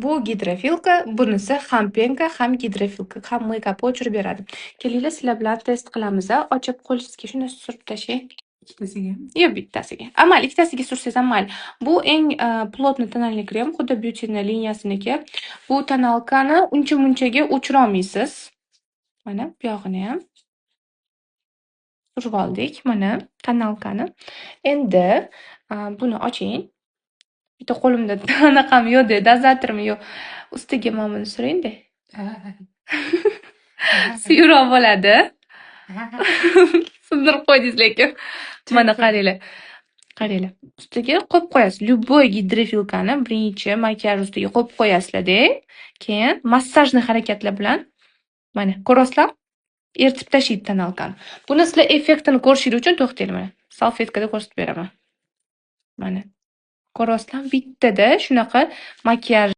Bu gidrofilka, bunisi ham penka, ham gidrofilka, ham meykapni o'chirib beradi. Kelinglar, sizlar bilan test qilamiz. Ochib qo'lingizga shuni surib tashlang. Ikkitasiga. Yo'q, bittasiga. Mayli, ikkitasiga sursangiz ham mayli. Bu eng plotniy tonalli krem, xuddi Beauty'ning liniyasiniki. Bu tonalkani uncha-munchaga o'chira olmaysiz. Mana bu yog'ini ham surib oldik. Mana tonalkani. Endi buni oching. Bitta qo'limda anaqam yo'q-da, dozatormi yo'q. Ustiga mana buni suring-da. Suyuqroq bo'ladi. Sindirib qo'ydingiz lekin. Mana qaranglar. Qaranglar. Ustiga qo'yib qo'yasiz. Любой gidrofilkani birinchi makiyaj ustiga qo'yib qo'yasizlar-da. Keyin massajniy harakatlar bilan mana ko'rasizlar? Eritib tashlaydi tonalkani. Buni sizlar effektini ko'rishingiz uchun to'xtanglar mana. Salfetkada ko'rsatib beraman. Mana. Ko'rasizlar? Bittada shunaqa makiyaj